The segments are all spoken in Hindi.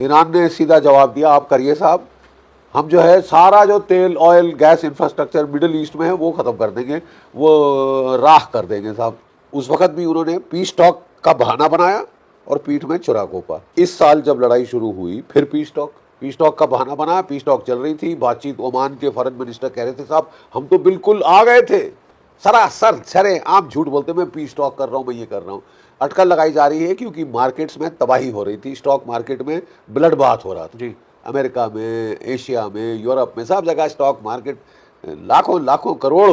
ईरान ने सीधा जवाब दिया, आप करिए साहब, हम जो है सारा जो तेल oil gas infrastructure middle east में है वो ख़त्म कर देंगे, वो राख कर देंगे साहब। उस वक्त भी उन्होंने पीस टॉक का बहाना बनाया और पीठ में छुरा घोंपा। इस साल जब लड़ाई शुरू हुई फिर पीस टॉक का बहाना बनाया। पीस टॉक चल रही थी, बातचीत। ओमान के फॉरेन मिनिस्टर कह रहे थे साहब हम तो बिल्कुल आ गए थे, सरासर सरे आम झूठ बोलते, मैं पीस टॉक कर रहा हूँ, मैं ये कर रहा हूँ। अटकल लगाई जा रही है क्योंकि मार्केट्स में तबाही हो रही थी, स्टॉक मार्केट में ब्लड बाथ हो रहा था जी। अमेरिका में, एशिया में, यूरोप में, सब जगह स्टॉक मार्केट लाखों लाखों करोड़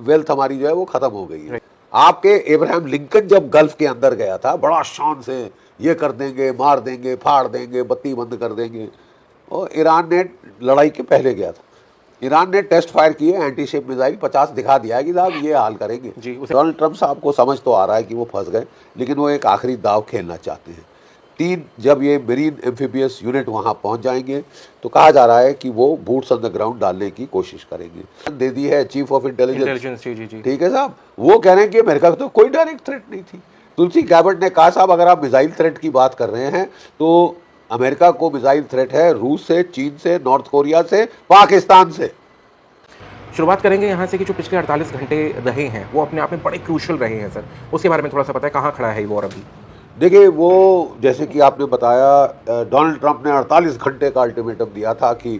वेल्थ हमारी जो है वो खत्म हो गई है। आपके इब्राहिम लिंकन जब गल्फ के अंदर गया था बड़ा शान से, ये कर देंगे, मार देंगे, फाड़ देंगे, बत्ती बंद कर देंगे, और ईरान ने लड़ाई के पहले गया था। ईरान ने टेस्ट फायर किए एंटी शिप मिसाइल, 50 दिखा दिया है कि साहब ये हाल करेंगे जी। डोनाल्ड ट्रंप साहब को समझ तो आ रहा है कि वो फंस गए, लेकिन वो एक आखिरी दाव खेलना चाहते हैं। 3 जब ये मरीन एम्फीबियस यूनिट वहाँ पहुँच जाएंगे तो कहा जा रहा है कि वो बूट्स ऑन द ग्राउंड डालने की कोशिश करेंगे। दे दी है चीफ ऑफ इंटेलिजेंस, ठीक है साहब। वो कह रहे हैं कि अमेरिका को तो कोई डायरेक्ट थ्रेट नहीं थी। तुलसी गैबर्ट ने कहा साहब अगर आप मिसाइल थ्रेट की बात कर रहे हैं तो अमेरिका को मिसाइल थ्रेट है रूस से, चीन से, नॉर्थ कोरिया से, पाकिस्तान से। शुरुआत करेंगे यहाँ से कि जो पिछले 48 घंटे रहे हैं वो अपने आप में बड़े क्रूशल रहे हैं सर, उसके बारे में थोड़ा सा पता है, कहाँ खड़ा है वॉर अभी? देखिए, वो जैसे कि आपने बताया, डोनाल्ड ट्रंप ने 48 घंटे का अल्टीमेटम दिया था कि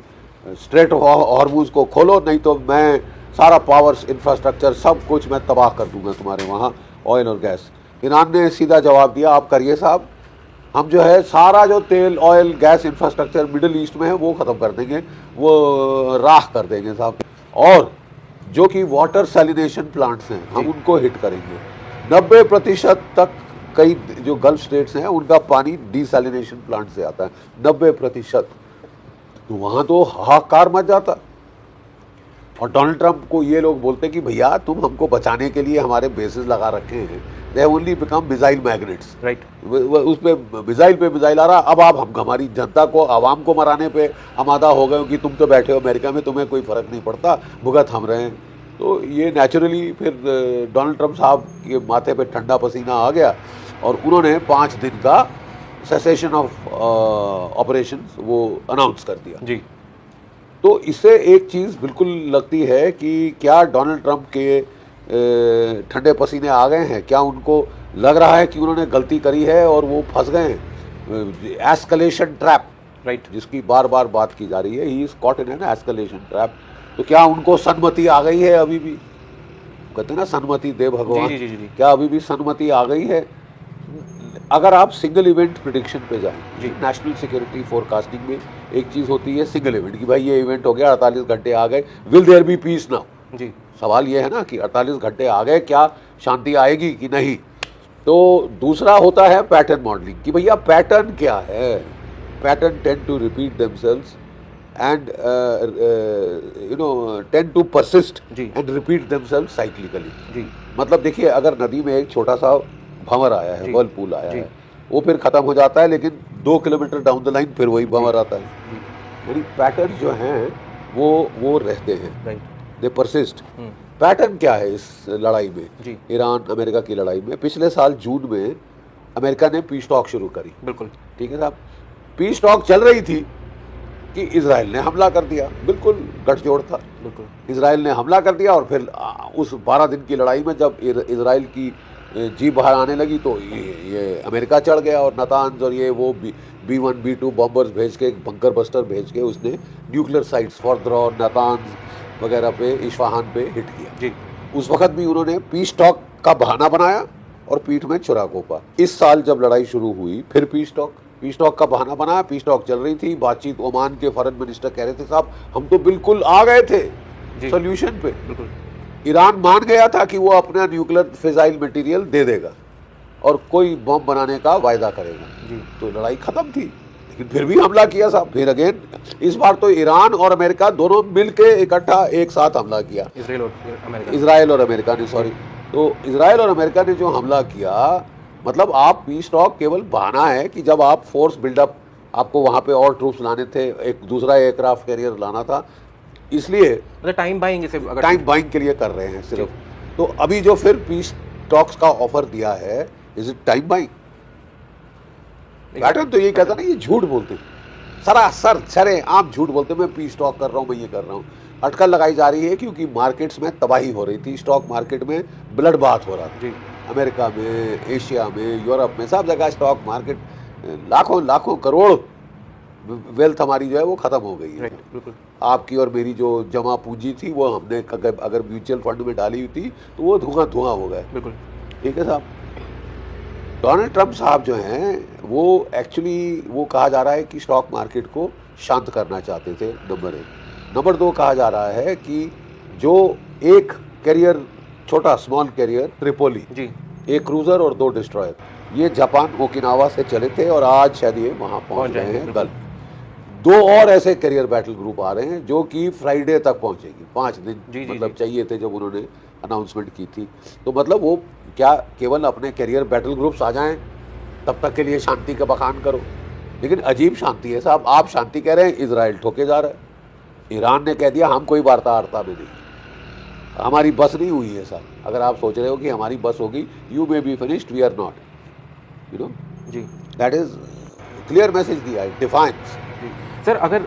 स्ट्रेट ऑफ हॉर्मुज को खोलो, नहीं तो मैं सारा पावर्स इंफ्रास्ट्रक्चर सब कुछ मैं तबाह कर दूंगा तुम्हारे वहाँ, ऑयल और गैस। ईरान ने सीधा जवाब दिया, आप करिए साहब, हम जो है सारा जो तेल oil gas infrastructure middle east में है वो ख़त्म कर देंगे, वो राख कर देंगे साहब। और जो कि वाटर सैलिनेशन प्लांट्स हैं हम उनको हिट करेंगे। 90% तक कई जो गल्फ स्टेट्स हैं उनका पानी डिसैलिनेशन प्लांट से आता है, 90%। तो वहाँ तो हाहाकार मच जाता। और डोनाल्ड ट्रंप को ये लोग बोलते कि भैया तुम हमको बचाने के लिए हमारे बेसिस लगा रखे हैं, they only become missile magnets, right. उस पर मिसाइल आ रहा, अब आप हम हमारी जनता को, आवाम को मराने पे आमादा हो गए कि तुम तो बैठे हो अमेरिका में, तुम्हें कोई फ़र्क नहीं पड़ता, भुगत हम रहे हैं। तो ये नेचुरली फिर डोनाल्ड ट्रंप साहब के माथे पे ठंडा पसीना आ गया और उन्होंने 5 दिन का सेसेशन ऑफ ऑपरेशंस वो अनाउंस कर दिया जी। तो इससे एक चीज़ बिल्कुल लगती है कि क्या डोनाल्ड ट्रंप के ठंडे पसीने आ गए हैं, क्या उनको लग रहा है कि उन्होंने गलती करी है और वो फंस गए हैं एस्केलेशन ट्रैप, राइट, जिसकी बार बार बात की जा रही है, he is caught in an escalation trap. तो क्या उनको सन्मति आ गई है? अभी भी कहते हैं ना सन्मति दे भगवान, जी, जी, जी, जी। क्या अभी भी सन्मति आ गई है? अगर आप सिंगल इवेंट प्रेडिक्शन पे जाएं, नेशनल सिक्योरिटी फोरकास्टिंग में एक चीज़ होती है सिंगल इवेंट की, भाई ये इवेंट हो गया, 48 घंटे आ गए, will there be peace now जी। सवाल ये है ना कि 48 घंटे आ गए, क्या शांति आएगी कि नहीं। तो दूसरा होता है पैटर्न मॉडलिंग कि भैया पैटर्न क्या है। Pattern tend to repeat themselves and tend to persist and repeat themselves cyclically जी। मतलब देखिए, अगर नदी में एक छोटा सा भंवर आया है, वर्लपूल आया है, वो फिर खत्म हो जाता है, लेकिन 2 किलोमीटर डाउन द लाइन फिर वही भंवर आता है। यानी पैटर्न जो हैं वो रहते हैं, दे परसिस्ट। पैटर्न क्या है इस लड़ाई में, ईरान अमेरिका की लड़ाई में? पिछले साल जून में अमेरिका ने पीस टॉक शुरू करी, बिल्कुल ठीक है साहब। पीस टॉक चल रही थी कि इजराइल ने हमला कर दिया, बिल्कुल गठजोड़ था, बिल्कुल इजराइल ने हमला कर दिया। और फिर उस 12 दिन की लड़ाई में जब इजराइल की जी बाहर आने लगी तो ये अमेरिका चढ़ गया और नतान्ज और ये वो B-1 B-2 बॉम्बर्स भेज के, बंकर बस्टर भेज के उसने न्यूक्लियर साइट्स फॉर्दर, नतान्ज वगैरह पे, इस्फहान पे हिट किया जी। उस वक्त भी उन्होंने पीस टॉक का बहाना बनाया और पीठ में छुरा घोंपा। इस साल जब लड़ाई शुरू हुई फिर पीस टॉक का बहाना बनाया। पीस टॉक चल रही थी, बातचीत। ओमान के फॉरेन मिनिस्टर कह रहे थे साहब हम तो बिल्कुल आ गए थे सोल्यूशन पे। बिल्कुल ईरान मान गया था कि वो अपना न्यूक्लियर फिजाइल मटेरियल दे देगा और कोई बम बनाने का वायदा करेगा जी। तो लड़ाई खत्म थी, लेकिन फिर भी हमला किया साहब। फिर अगेन इस बार तो ईरान और अमेरिका दोनों मिलके इकट्ठा एक साथ हमला किया, इजराइल और अमेरिका ने, सॉरी। तो इजराइल और अमेरिका ने जो हमला किया, मतलब आप पीस टॉक केवल बहाना है कि जब आप फोर्स बिल्डअप, आपको वहाँ पे और ट्रूप्स लाने थे, एक दूसरा एयरक्राफ्ट कैरियर लाना था, इसलिए टाइम बाइंग के लिए कर रहे हैं सिर्फ। तो अभी जो फिर पीस टॉक्स का ऑफर दिया है, is it time buying? Pattern तो यही कहता ना, ये झूठ बोलते हैं, सरासर सरे आम झूठ बोलते हैं। मैं पी स्टॉक कर रहा हूँ, मैं ये कर रहा हूँ। अटकल लगाई जा रही है क्योंकि मार्केट्स में तबाही हो रही थी, स्टॉक मार्केट में ब्लड बाथ हो रहा था जी अमेरिका में, एशिया में, यूरोप में, सब जगह स्टॉक मार्केट लाखों लाखों करोड़ वेल्थ हमारी जो है वो ख़त्म हो गई है। राइट, बिल्कुल आपकी और मेरी जो जमा पूंजी थी वो हमने अगर म्यूचुअल फंड में डाली हुई थी तो वो धुआं धुआं हो गए। बिल्कुल। ठीक है साहब। डोनाल्ड ट्रंप साहब जो हैं वो एक्चुअली वो कहा जा रहा है कि स्टॉक मार्केट को शांत करना चाहते थे, नंबर 1। नंबर 2 कहा जा रहा है कि जो एक कैरियर, छोटा स्मॉल कैरियर ट्रिपोली, जी एक क्रूजर और 2 डिस्ट्रॉयर, ये जापान ओकिनावा से चले थे और आज शायद ये वहाँ पहुँच रहे हैं कल। 2 और ऐसे कैरियर बैटल ग्रुप आ रहे हैं जो कि फ्राइडे तक पहुँचेगी, 5 दिन जी, जी, मतलब जी। चाहिए थे जब उन्होंने अनाउंसमेंट की थी। तो मतलब वो क्या केवल अपने कैरियर बैटल ग्रुप्स आ जाएं तब तक के लिए शांति का बखान करो, लेकिन अजीब शांति है साहब। आप शांति कह रहे हैं, इजराइल ठोके जा रहा है। ईरान ने कह दिया हम कोई वार्ता में नहीं, हमारी बस नहीं हुई है साहब। अगर आप सोच रहे हो कि हमारी बस होगी, you may be finished, we are not, you know, जी दैट इज क्लियर मैसेज दिया है, डिफाइंस। जी। सर अगर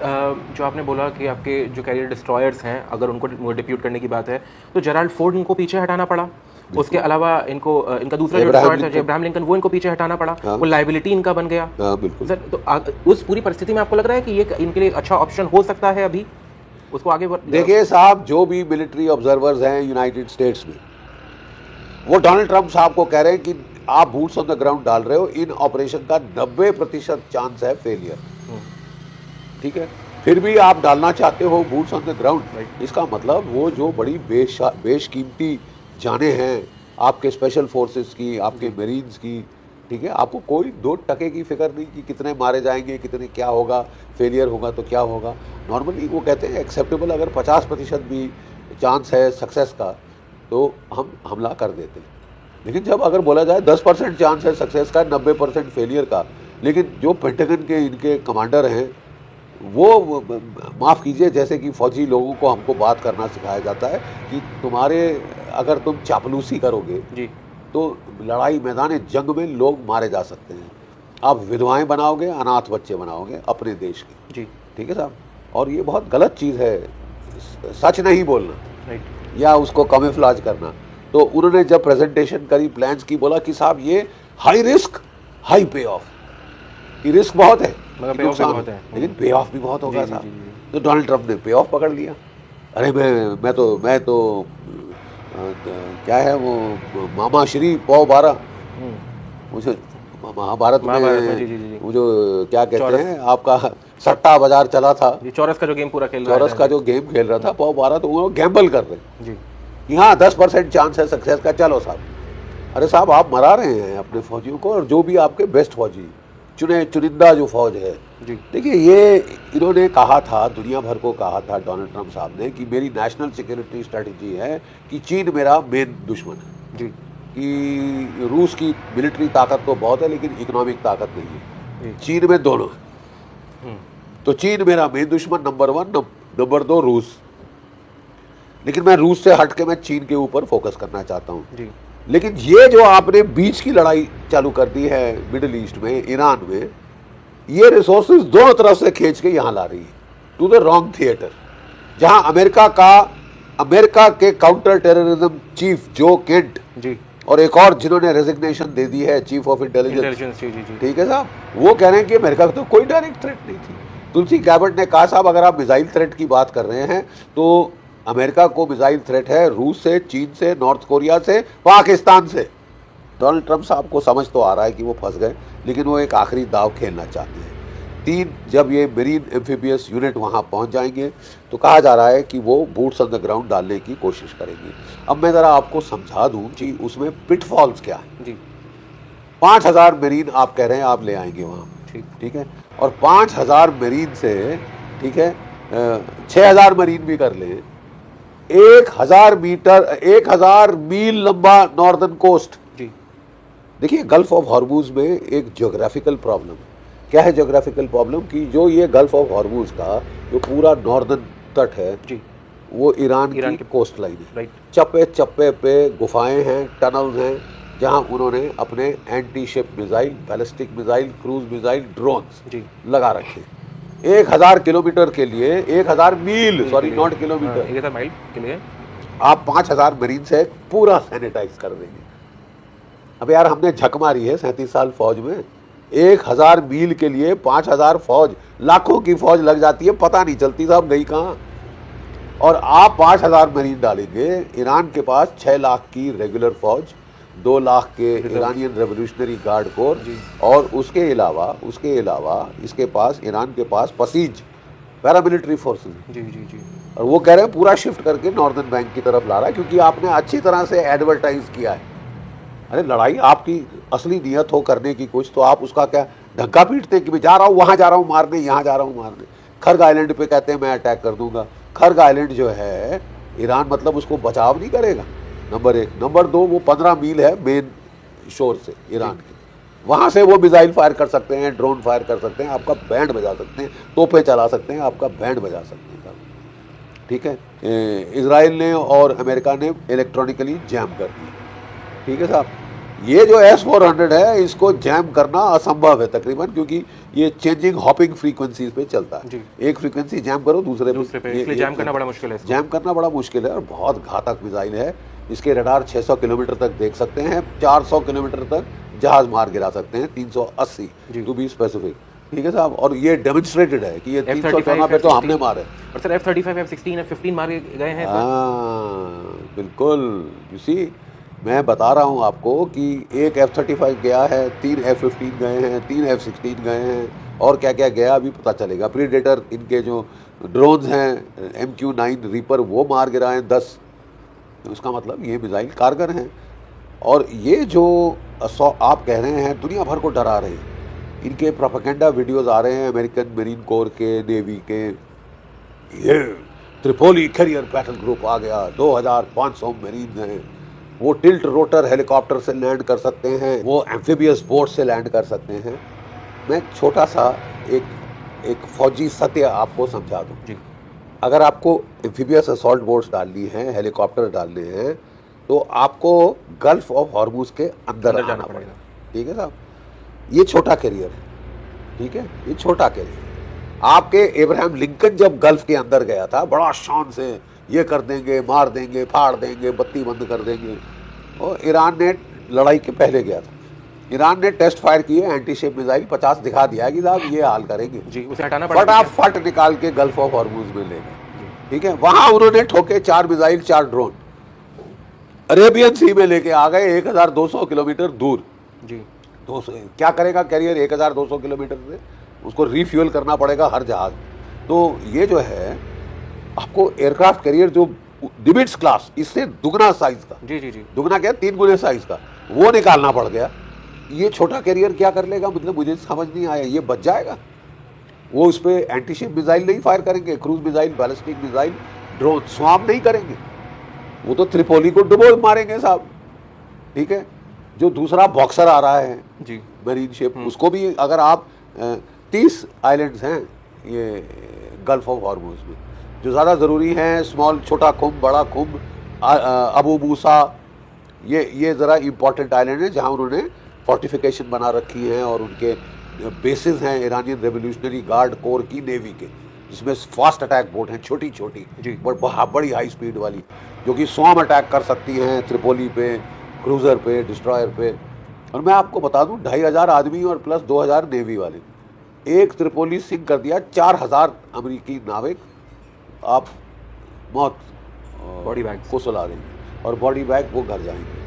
जो आपने बोला कि आपके जो कैरियर डिस्ट्रॉयर्स हैं अगर उनको डिप्यूट करने की बात है तो जेराल्ड फोर्ड इनको पीछे हटाना पड़ा, उसके अलावा इनको इनका दूसरा जो डिस्ट्रॉयर था अब्राहम लिंकन, वो इनको पीछे हटाना पड़ा, हाँ। वो लाइबिलिटी इनका बन गया। हाँ बिल्कुल। सर तो उस पूरी परिस्थिति में आपको लग रहा है कि ये इनके लिए एक अच्छा ऑप्शन हो सकता है अभी उसको आगे देखिए साहब, जो भी मिलिट्री ऑब्जर्वर्स हैं यूनाइटेड स्टेट्स में, वो डोनाल्ड ट्रंप साहब को कह रहे हैं कि आप बूट्स ऑन द ग्राउंड डाल रहे हो, इन ऑपरेशन का 90% चांस है फेलियर। ठीक है, फिर भी आप डालना चाहते हो बूट्स ऑन द ग्राउंड। इसका मतलब वो जो बड़ी बेशकीमती जाने हैं आपके स्पेशल फोर्सेस की, आपके मरीन्स की, ठीक है, आपको कोई 2 टके की फिक्र नहीं कि कितने मारे जाएंगे, कितने क्या होगा, फेलियर होगा तो क्या होगा। नॉर्मली वो कहते हैं एक्सेप्टेबल अगर 50% भी चांस है सक्सेस का तो हम हमला कर देते हैं। लेकिन जब अगर बोला जाए 10% चांस है सक्सेस का, 90% फेलियर का, लेकिन जो पेंटागन के इनके कमांडर हैं वो माफ़ कीजिए, जैसे कि फौजी लोगों को हमको बात करना सिखाया जाता है कि तुम्हारे अगर तुम चापलूसी करोगे जी तो लड़ाई मैदान जंग में लोग मारे जा सकते हैं। आप विधवाएं बनाओगे, अनाथ बच्चे बनाओगे अपने देश के। जी ठीक है साहब, और ये बहुत गलत चीज़ है सच नहीं बोलना राइट या उसको कमेफ्लाज करना। तो उन्होंने जब प्रेजेंटेशन करी प्लान्स की, बोला कि साहब ये हाई रिस्क हाई पे ऑफ, ये रिस्क बहुत है मगर कि payoff भी नुकसान बहुत है। लेकिन पे ऑफ भी बहुत होगा जी, साहब। जी, जी, तो डोनाल्ड ट्रंप ने पे ऑफ पकड़ लिया। अरे मैं तो क्या है वो मामा श्री पौ 12, मुझे महाभारत में, जी, जी, जी। में वो जो क्या कहते चौरस। हैं आपका सट्टा बाजार चला था, ये चौरस का जो गेम पूरा खेल रहा है चौरस का जो गेम खेल रहा था पौ 12, तो वो गैम्बल कर रहे हैं जी कि हाँ 10% चांस है सक्सेस का, चलो साहब। अरे साहब आप मरा रहे हैं अपने फौजियों को, और जो भी आपके बेस्ट फौजी चुनिंदा जो फौज है। जी देखिए ये इन्होंने कहा था, दुनिया भर को कहा था डोनाल्ड ट्रंप साहब ने कि मेरी नेशनल सिक्योरिटी स्ट्रेटजी है कि चीन मेरा मेन दुश्मन है, जी कि रूस की मिलिट्री ताकत तो बहुत है लेकिन इकोनॉमिक ताकत नहीं है, जी चीन में दोनों है। तो चीन मेरा मेन दुश्मन नंबर 1, नंबर 2 रूस। लेकिन मैं रूस से हट के मैं चीन के ऊपर फोकस करना चाहता हूँ। जी लेकिन ये जो आपने बीच की लड़ाई चालू कर दी है मिडिल ईस्ट में, ईरान में, ये रिसोर्सेज दोनों तरफ से खींच के यहाँ ला रही है टू द रॉन्ग थिएटर, जहाँ अमेरिका के काउंटर टेररिज्म चीफ जो केंट जी और एक और जिन्होंने रेजिग्नेशन दे दी है चीफ ऑफ इंटेलिजेंस, जी जी जी ठीक है साहब, वो कह रहे हैं कि अमेरिका को तो कोई डायरेक्ट थ्रेट नहीं थी। तुलसी गैबर्ट ने कहा साहब अगर आप मिसाइल थ्रेट की बात कर रहे हैं तो अमेरिका को मिसाइल थ्रेट है रूस से, चीन से, नॉर्थ कोरिया से, पाकिस्तान से। डोनाल्ड ट्रंप साहब को समझ तो आ रहा है कि वो फंस गए, लेकिन वो एक आखिरी दाव खेलना चाहते हैं। 3 जब ये मेरीन एम्फीबियस यूनिट वहाँ पहुँच जाएंगे तो कहा जा रहा है कि वो बूट्स ऑन द ग्राउंड डालने की कोशिश करेंगे। अब मैं ज़रा आपको समझा दूँ कि उसमें पिटफॉल्स क्या है। जी 5000 मेरीन आप कह रहे हैं आप ले आएंगे वहाँ, ठीक है, और 5000 मेरीन से, ठीक है, 6000 मरीन भी कर लें, 1000 मील लंबा नॉर्दर्न कोस्ट। जी देखिए गल्फ ऑफ हॉर्मूज में एक ज्योग्राफिकल प्रॉब्लम है। क्या है ज्योग्राफिकल प्रॉब्लम? कि जो ये गल्फ ऑफ हॉर्मूज का जो पूरा नॉर्दर्न तट है जी वो ईरान की कोस्ट लाइन है। राइट चप्पे चप्पे पे गुफाएं हैं, टनल्स हैं, जहां उन्होंने अपने anti ship missile, ballistic missile, cruise missile, drones जी लगा रखे। 1000 किलोमीटर के लिए, 1000 मील, सॉरी नॉट किलोमीटर, 1000 माइल के लिए आप 5000 मरीन से पूरा सैनिटाइज कर देंगे। अब यार हमने झक मारी है 37 साल फौज में, 1000 मील के लिए 5000 फौज, लाखों की फौज लग जाती है, पता नहीं चलती साहब गई कहाँ। और आप 5000 मरीन डालेंगे, ईरान के पास 6 लाख की रेगुलर फौज, 2 लाख के ईरानियन रेवोल्यूशनरी गार्ड कोर, और उसके अलावा इसके पास, ईरान के पास पसीज पैरामिलिट्री फोर्सेज। जी जी जी। और वो कह रहे हैं पूरा शिफ्ट करके नॉर्दर्न बैंक की तरफ ला रहा है, क्योंकि आपने अच्छी तरह से एडवर्टाइज किया है। अरे लड़ाई आपकी असली नियत हो करने की कुछ, तो आप उसका क्या धक्का पीटते हैं कि मैं जा रहा हूँ, वहाँ जा रहा हूँ मारने, यहाँ जा रहा हूँ मारने। खर्ग आइलैंड पे कहते हैं मैं अटैक कर दूंगा। खर्ग आइलैंड जो है, ईरान मतलब उसको बचाव नहीं करेगा, नंबर 1। नंबर 2, वो 15 मील है मेन शोर से ईरान के, वहाँ से वो मिसाइल फायर कर सकते हैं, ड्रोन फायर कर सकते हैं, आपका बैंड बजा सकते हैं, तोपें चला सकते हैं, आपका बैंड बजा सकते हैं साहब। ठीक है, इजराइल ने और अमेरिका ने इलेक्ट्रॉनिकली जैम कर दिया। ठीक है साहब, ये जो S-400 है इसको जैम करना असंभव है तकरीबन, क्योंकि ये चेंजिंग हॉपिंग फ्रीक्वेंसीज पे चलता है। एक फ्रीक्वेंसी जैम करो दूसरे पे, इसलिए जैम करना बड़ा मुश्किल है। जैम करना बड़ा मुश्किल है, और बहुत घातक मिसाइल है। इसके रडार 600 किलोमीटर तक देख सकते हैं, 400 किलोमीटर तक जहाज मार गिरा सकते हैं, 380 टू बी स्पेसिफिक। ठीक है साहब, और ये डेमोन्स्ट्रेटेड है कि ये 314 पे तो हमने मारे। और सर F-35, F-16, F-15 मारे गए हैं। बिल्कुल, यू सी, मैं बता रहा हूँ आपको कि एक F-35 गया है, 3 F-15 गए हैं, 3 F-16 गए हैं, और क्या क्या गया अभी पता चलेगा। प्रीडेटर, इनके जो ड्रोन्स हैं MQ-9 रीपर, वो मार गिराए 10। उसका मतलब ये मिसाइल कारगर हैं। और ये जो आप कह रहे हैं दुनिया भर को डरा रहे हैं, इनके प्रोपेगेंडा वीडियोस आ रहे हैं अमेरिकन मरीन कोर के, नेवी के, ये त्रिपोली कैरियर बैटल ग्रुप आ गया, 2500 मरीन हैं, वो टिल्ट रोटर हेलीकॉप्टर से लैंड कर सकते हैं, वो एम्फीबियस बोट से लैंड कर सकते हैं। मैं छोटा सा एक फौजी सत्य आपको समझा दूं जी। अगर आपको एम्फीबियस असॉल्ट बोट्स डालनी है, हेलीकॉप्टर डालने हैं, तो आपको गल्फ ऑफ हॉर्मुज के अंदर जाना पड़ेगा। ठीक है साहब, ये छोटा कैरियर है। ठीक है, ये छोटा कैरियर। आपके इब्राहिम लिंकन जब गल्फ के अंदर गया था, बड़ा शान से ये कर देंगे, मार देंगे, फाड़ देंगे, बत्ती बंद कर देंगे, और ईरान ने लड़ाई के पहले गया था, ईरान ने टेस्ट फायर किए, एंटी शिप मिसाइल 50 दिखा दिया कि साहब ये हाल करेंगे जी, उसे हटाना पड़ेगा, फटाफट निकाल के गल्फ ऑफ हॉर्मुज में ले गए। ठीक है, वहां उन्होंने ठोके 4 मिसाइल, 4 ड्रोन, अरेबियन सी में लेके आ गए 1200 किलोमीटर दूर जी। 200 क्या करेगा कैरियर 1200 किलोमीटर से, उसको रिफ्यूल करना पड़ेगा हर जहाज। तो ये जो है आपको एयरक्राफ्ट कैरियर जो निमिट्स क्लास, इससे दुगना साइज का, जी जी जी, दुगना क्या 3 गुने साइज का, वो निकालना पड़ गया। ये छोटा कैरियर क्या कर लेगा, मतलब मुझे समझ नहीं आया। ये बच जाएगा, वो उस पर एंटी शिप मिसाइल नहीं फायर करेंगे, cruise missile, ballistic missile, drone swarm नहीं करेंगे, वो तो त्रिपोली को डुबो मारेंगे साहब। ठीक है, जो दूसरा बॉक्सर आ रहा है जी, मरीन शिप, उसको भी अगर आप 30 आइलैंड्स हैं ये गल्फ ऑफ हॉर्मुज में, जो ज़्यादा ज़रूरी हैं, स्मॉल, छोटा खुम्ब, बड़ा खुम्ब, अबू मूसा, ये ज़रा इम्पॉर्टेंट आइलैंड है जहाँ उन्होंने फोर्टिफिकेशन बना रखी है, और उनके बेसिस हैं ईरानियन रेवोल्यूशनरी गार्ड कोर की, नेवी के, जिसमें फास्ट अटैक बोट हैं, छोटी छोटी बड़ी हाई स्पीड वाली, जो कि स्वाम अटैक कर सकती हैं त्रिपोली पे, क्रूज़र पे, डिस्ट्रॉयर पे। और मैं आपको बता दूं 2500 आदमी और प्लस 2000 नेवी वाले, एक त्रिपोली सिंक कर दिया 4000 अमेरिकी नाविक, आप मौत बॉडी बैग को सुला देंगे, और बॉडी बैग वो घर जाएंगे।